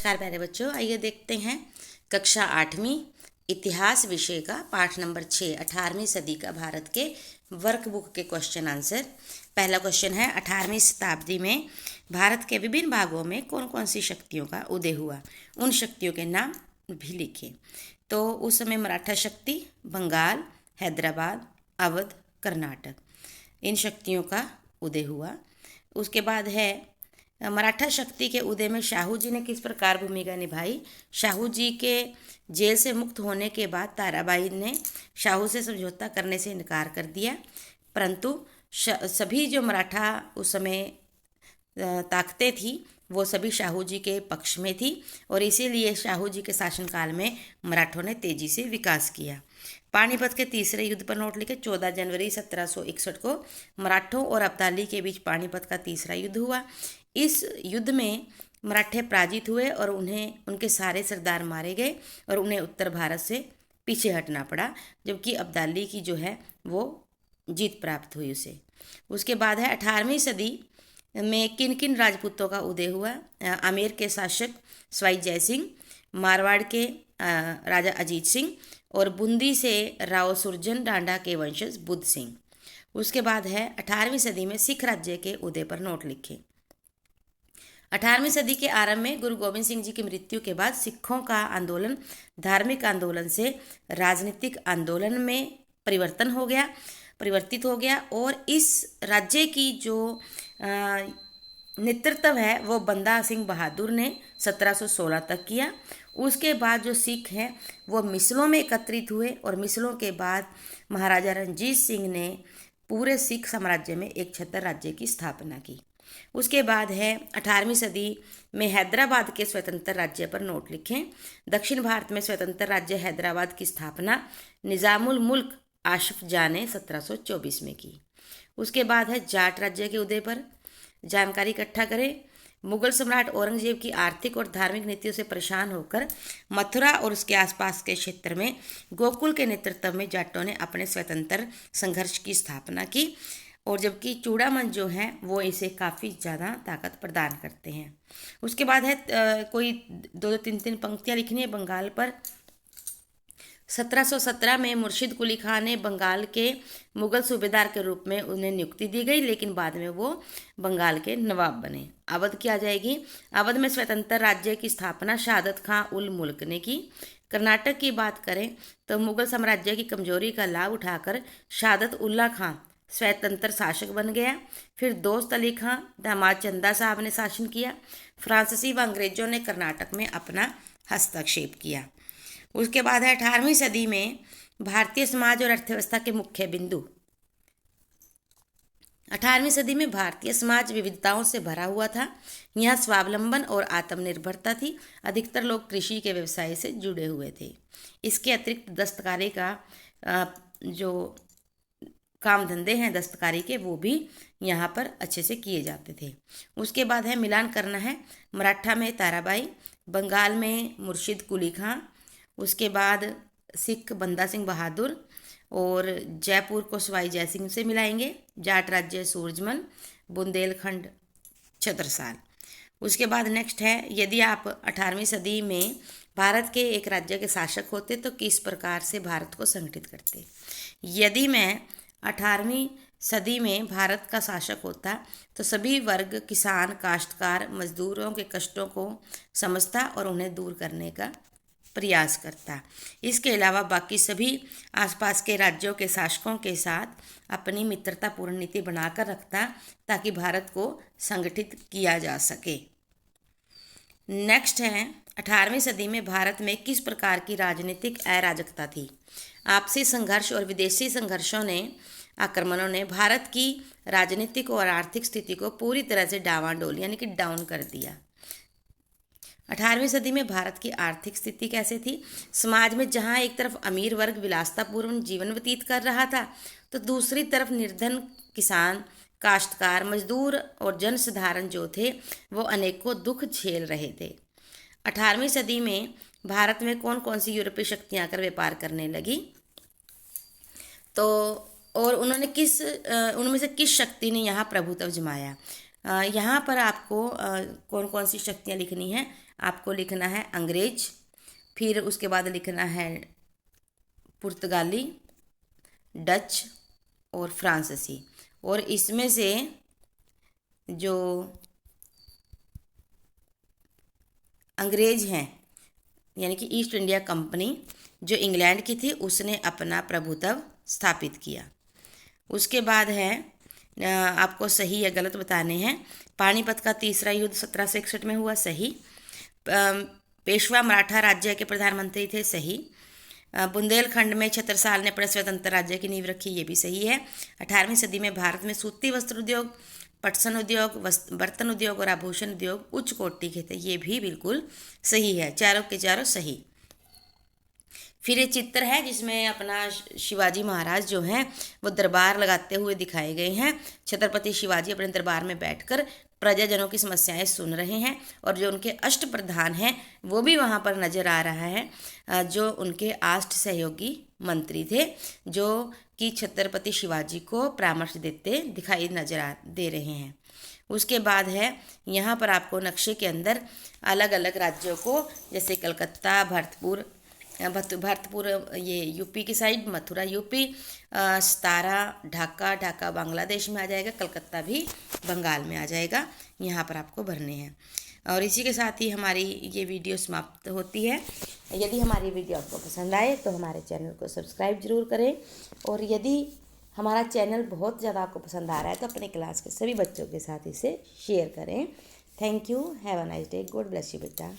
नमस्कार प्यारे बच्चों, आइए देखते हैं कक्षा 8वीं इतिहास विषय का पाठ नंबर 6 18वीं सदी का भारत के वर्कबुक के क्वेश्चन आंसर। पहला क्वेश्चन है 18वीं शताब्दी में भारत के विभिन्न भागों में कौन कौन सी शक्तियों का उदय हुआ, उन शक्तियों के नाम भी लिखें। तो उस समय मराठा शक्ति, बंगाल, हैदराबाद, अवध, कर्नाटक, इन शक्तियों का उदय हुआ। उसके बाद है मराठा शक्ति के उदय में शाहू जी ने किस प्रकार भूमिका निभाई। शाहू जी के जेल से मुक्त होने के बाद ताराबाई ने शाहू से समझौता करने से इनकार कर दिया, परंतु सभी जो मराठा उस समय ताकतें थी वो सभी शाहू जी के पक्ष में थी और इसीलिए शाहू जी के शासनकाल में मराठों ने तेजी से विकास किया। पानीपत के तीसरे युद्ध पर नोट लिखे। 14 जनवरी 1761 को मराठों और अब्दाली के बीच पानीपत का तीसरा युद्ध हुआ। इस युद्ध में मराठे पराजित हुए और उन्हें उनके सारे सरदार मारे गए और उन्हें उत्तर भारत से पीछे हटना पड़ा, जबकि अब्दाली की जो है वो जीत प्राप्त हुई उसे। उसके बाद है 18वीं सदी में किन किन राजपूतों का उदय हुआ। आमेर के शासक सवाई जय सिंह, मारवाड़ के राजा अजीत सिंह और बूंदी से राव सुरजन डांडा के वंशज बुद्ध सिंह। उसके बाद है 18वीं सदी में सिख राज्य के उदय पर नोट लिखें। 18वीं सदी के आरंभ में गुरु गोविंद सिंह जी की मृत्यु के बाद सिखों का आंदोलन धार्मिक आंदोलन से राजनीतिक आंदोलन में परिवर्तित हो गया और इस राज्य की जो नेतृत्व है वो बंदा सिंह बहादुर ने 1716 तक किया। उसके बाद जो सिख हैं वो मिसलों में एकत्रित हुए और मिसलों के बाद महाराजा रणजीत सिंह ने पूरे सिख साम्राज्य में एक छत्र राज्य की स्थापना की। उसके बाद है 18वीं सदी में हैदराबाद के स्वतंत्र राज्य पर नोट लिखें। दक्षिण भारत में स्वतंत्र राज्य हैदराबाद की स्थापना निज़ामुल मुल्क आशफ जाह ने 1724 में की। उसके बाद है जाट राज्य के उदय पर जानकारी इकट्ठा करें। मुगल सम्राट औरंगजेब की आर्थिक और धार्मिक नीतियों से परेशान होकर मथुरा और उसके आसपास के क्षेत्र में गोकुल के नेतृत्व में जाटों ने अपने स्वतंत्र संघर्ष की स्थापना की और जबकि चूड़ामन जो हैं वो इसे काफ़ी ज़्यादा ताकत प्रदान करते हैं। उसके बाद है कोई दो तीन पंक्तियाँ लिखनी है बंगाल पर। 1717 में मुर्शिद कुली खान ने बंगाल के मुगल सूबेदार के रूप में उन्हें नियुक्ति दी गई, लेकिन बाद में वो बंगाल के नवाब बने। अवध की आ जाएगी। अवध में स्वतंत्र राज्य की स्थापना शहादत खां उल मुल्क ने की। कर्नाटक की बात करें तो मुगल साम्राज्य की कमजोरी का लाभ उठाकर शहादत उल्ला खां स्वतंत्र शासक बन गया। फिर दोस्त अली खां दामाद चंदा साहब ने शासन किया। फ्रांसीसी व अंग्रेजों ने कर्नाटक में अपना हस्तक्षेप किया। उसके बाद है 18वीं सदी में भारतीय समाज और अर्थव्यवस्था के मुख्य बिंदु। 18वीं सदी में भारतीय समाज विविधताओं से भरा हुआ था। यहाँ स्वावलंबन और आत्मनिर्भरता थी। अधिकतर लोग कृषि के व्यवसाय से जुड़े हुए थे। इसके अतिरिक्त दस्तकारी का जो काम धंधे हैं दस्तकारी के वो भी यहाँ पर अच्छे से किए जाते थे। उसके बाद है मिलान करना है। मराठा में ताराबाई, बंगाल में मुर्शिद कुली खां, उसके बाद सिख बंदा सिंह बहादुर और जयपुर को सवाई जय सिंह से मिलाएंगे। जाट राज्य सूरजमल, बुंदेलखंड छत्रसाल। उसके बाद नेक्स्ट है यदि आप 18वीं सदी में भारत के एक राज्य के शासक होते तो किस प्रकार से भारत को संगठित करते। यदि मैं 18वीं सदी में भारत का शासक होता तो सभी वर्ग किसान, काश्तकार, मजदूरों के कष्टों को समझता और उन्हें दूर करने का प्रयास करता। इसके अलावा बाकी सभी आसपास के राज्यों के शासकों के साथ अपनी मित्रतापूर्ण नीति बनाकर रखता ताकि भारत को संगठित किया जा सके। नेक्स्ट है 18वीं सदी में भारत में किस प्रकार की राजनीतिक अराजकता थी। आपसी संघर्ष और विदेशी संघर्षों ने आक्रमणों ने भारत की राजनीतिक और आर्थिक स्थिति को पूरी तरह से डावाडोल यानी कि डाउन कर दिया। 18वीं सदी में भारत की आर्थिक स्थिति कैसे थी। समाज में जहां एक तरफ अमीर वर्ग विलासतापूर्ण जीवन व्यतीत कर रहा था तो दूसरी तरफ निर्धन किसान, काश्तकार, मजदूर और जनसाधारण जो थे वो अनेकों दुख झेल रहे थे। 18वीं सदी में भारत में कौन कौन सी यूरोपीय शक्तियां आकर व्यापार करने लगी तो और उन्होंने उनमें से किस शक्ति ने यहाँ प्रभुत्व जमाया। यहाँ पर आपको कौन कौन सी शक्तियाँ लिखनी है। आपको लिखना है अंग्रेज, फिर उसके बाद लिखना है पुर्तगाली, डच और फ्रांसीसी। और इसमें से जो अंग्रेज हैं यानी कि ईस्ट इंडिया कंपनी जो इंग्लैंड की थी, उसने अपना प्रभुत्व स्थापित किया। उसके बाद है आपको सही या गलत बताने हैं। पानीपत का तीसरा युद्ध 1761 में हुआ, सही। पेशवा मराठा राज्य के प्रधानमंत्री थे, सही। बुंदेलखंड में छत्रसाल ने अपने स्वतंत्र राज्य की नींव रखी, ये भी सही है। 18वीं सदी में भारत में सूती वस्त्र उद्योग, पटसन उद्योग, बर्तन उद्योग और आभूषण उद्योग उच्च कोटि के थे, ये भी बिल्कुल सही है, चारों के चारों सही। फिर ये चित्र है जिसमें अपना शिवाजी महाराज जो हैं वो दरबार लगाते हुए दिखाए गए हैं। छत्रपति शिवाजी अपने दरबार में बैठकर प्रजाजनों की समस्याएं सुन रहे हैं और जो उनके अष्ट प्रधान हैं वो भी वहाँ पर नजर आ रहा है, जो उनके आष्ट सहयोगी मंत्री थे, जो कि छत्रपति शिवाजी को परामर्श देते दिखाई दे रहे हैं। उसके बाद है यहाँ पर आपको नक्शे के अंदर अलग अलग राज्यों को, जैसे कलकत्ता, भरतपुर ये यूपी की साइड, मथुरा यूपी, सतारा ढाका बांग्लादेश में आ जाएगा, कलकत्ता भी बंगाल में आ जाएगा, यहाँ पर आपको भरने हैं। और इसी के साथ ही हमारी ये वीडियो समाप्त होती है। यदि हमारी वीडियो आपको पसंद आए तो हमारे चैनल को सब्सक्राइब जरूर करें, और यदि हमारा चैनल बहुत ज़्यादा आपको पसंद आ रहा है तो अपने क्लास के सभी बच्चों के साथ इसे शेयर करें। Thank you, have a nice day, God bless you बेटा।